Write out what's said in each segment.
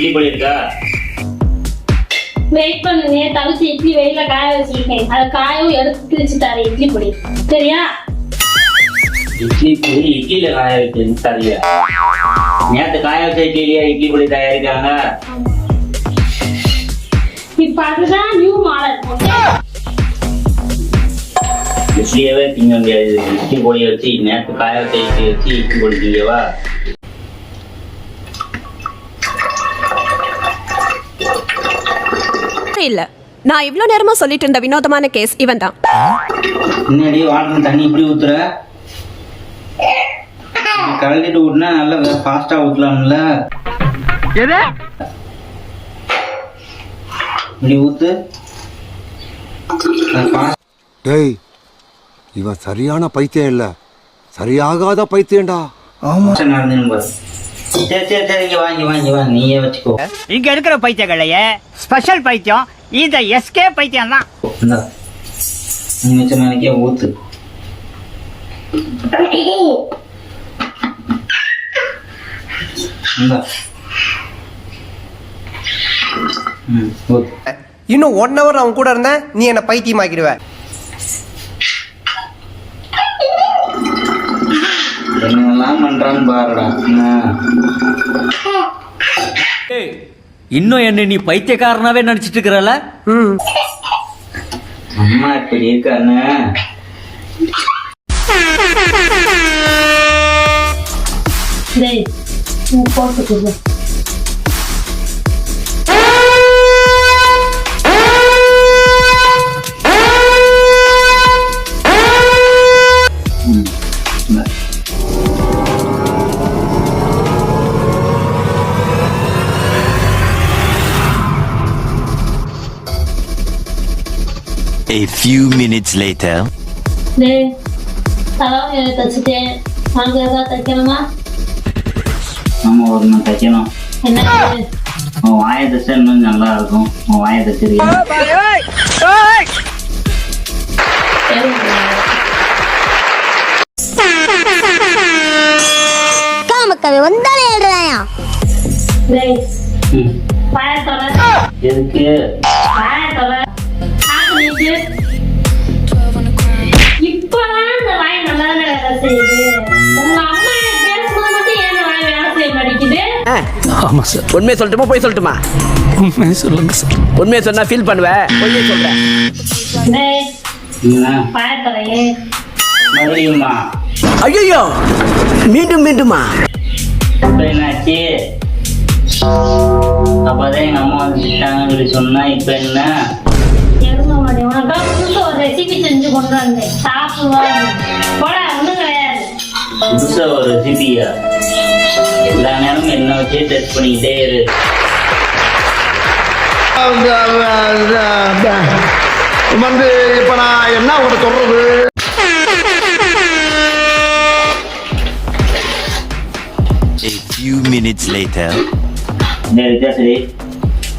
இட்லி பொடி இருக்கா? வெயிட் பண்ணுங்க, தவிச்சு இட்லி வெயில காய வச்சிருக்கேன். அதை காயும் எடுத்து வச்சு தரேன் இட்லி பொடி. சரியா? இட்லி பொடி இட்லியில காய வச்சு தரியா? நேற்று காய வச்ச இட்லியிலேயே இட்லி பொடி தயாரிக்காங்க. இப்ப அதுதான் நியூ மாடல். இட்லியவே திங்க முடியாது. இட்லி பொடியை வச்சு நேற்று காய வச்ச இட்லி வச்சு இட்லி பொடி திங்கவா? இல்ல, நான் இவ்வளவு நேரமா சொல்லிட்டு இருந்த வினோதமான கேஸ் இவன் தான். முன்னாடி வாட்டர் தண்ணி இப்படி ஊத்துற, கலந்துட்டு ஊட்டினா நல்லா ஃபாஸ்டா ஊத்தலாம்ல. இப்படி ஊத்து. டேய், இவன் சரியான பைத்தியம் இல்ல, சரியாகாத பைத்தியம்டா. ஆமா நடந்து. சரி சரி சரி, இங்க வாங்கி வாங்கி வாங்க, நீயே வச்சுக்கோ. இங்க இருக்கிற பைத்தியங்களையே ஸ்பெஷல் பைத்தியம் இந்த எஸ்கே பைத்தியம் தான். நீ வச்ச நாளைக்கே ஊத்து. இன்னும் 1 hour அவன் கூட இருந்த நீ என்ன பைத்தியமாக்கிடுவ. என்னெல்லாம் பண்றான்னு பாருடா. இன்னும் என்ன நீ பைத்தியக்காரனாவே நினைச்சிட்டு இருக்கிறல? அம்மா இப்படி இருக்கானு போட்டு A few minutes later. தச்சுட்டேன். வாங்க ஏதாவது தைக்கணுமா? நம்ம ஒரு நாள் தைக்கணும். என்ன? உன் வாயை தச்சா இன்னும் நல்லா இருக்கும். உன் வாயை தச்சிருக்கேன். காமக்கவே வந்தாலே எழுறாயா. எதுக்கு? இப்பதான் இந்த வாய் நல்லா வேலை செய்யுது. உங்க அம்மா பேசும்போது மட்டும் ஏன் வாய் வேலை செய்ய மாட்டேங்குது? ஆமா சார். உண்மையை சொல்லட்டுமா போய் சொல்லட்டுமா? உண்மையை சொல்லுங்க சார். உண்மையை சொன்னா ஃபீல் பண்ணுவேன். பொய்யை சொல்றேன். மறுபடியுமா? ஐயோ, மீண்டும் மீண்டுமா? என்னாச்சு? அப்பதான் எங்க அம்மா வந்து திட்டாங்கன்னு சொன்னா இப்ப என்ன? ஒரு ரெசிபி செஞ்சு கொண்டு வந்தேன், சாப்பிடுவாங்க. போடா, ஒண்ணும் கிடையாது. புதுசா ஒரு ரெசிபியா? எல்லா நேரமும் என்ன வச்சே டெஸ்ட் பண்ணிக்கிட்டே இரு. வந்து இப்ப நான் என்ன உங்களை சொல்றது? A few minutes later.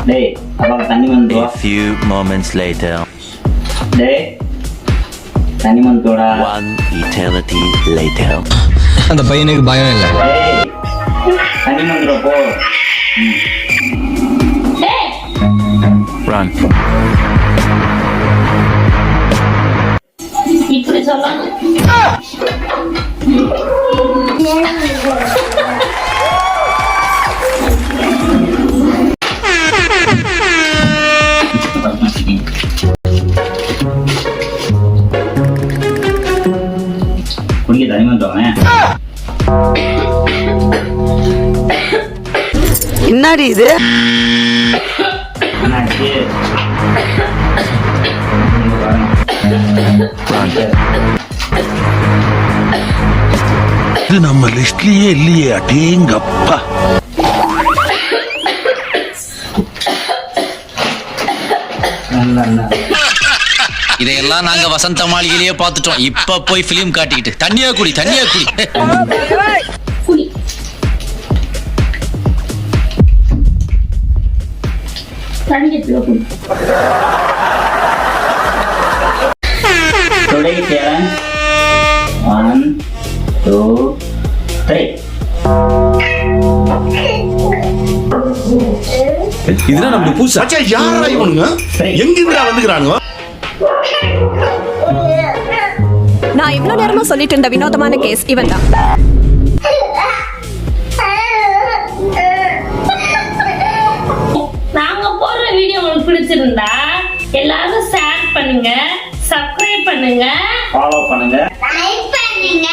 டேய், அப்பா தண்ணி வந்து. A few moments later. டேய், தண்ணி மந்தோடா. One eternity later. அந்த பையனுக்கு பயம் இல்லை. டேய், தண்ணி மந்தோ போ. Run. இப்படி சொல்லணும். குடிக்க தண்ணி மந்தோங்க. என்னடி இது? என்னாச்சு? இது நம்ம லிஸ்ட்லயே இல்லையே. அடேங்கப்பா. இதையெல்லாம் நாங்க வசந்த மாளிகையிலேயே பார்த்துட்டோம். இப்ப போய் பிலிம் காட்டிக்கிட்டு தண்ணியா குடி தண்ணியா குடி. Today challenge 1, 2, 3. இதுதான் நம்மளுக்கு பூசா. மச்சான் யாரா இவனுங்க? எங்க இருந்துடா வந்துக்கிறானுங்க? நான் இவ்வளவு நேரமா சொல்லிட்டு இருந்த வினோதமான கேஸ் இவன் தான். நாங்க போடுற வீடியோ உங்களுக்கு பிடிச்சிருந்தா எல்லாரும் ஷேர் பண்ணுங்க, சப்ஸ்கிரைப் பண்ணுங்க, ஃபாலோ பண்ணுங்க. லைக் பண்ணுங்க.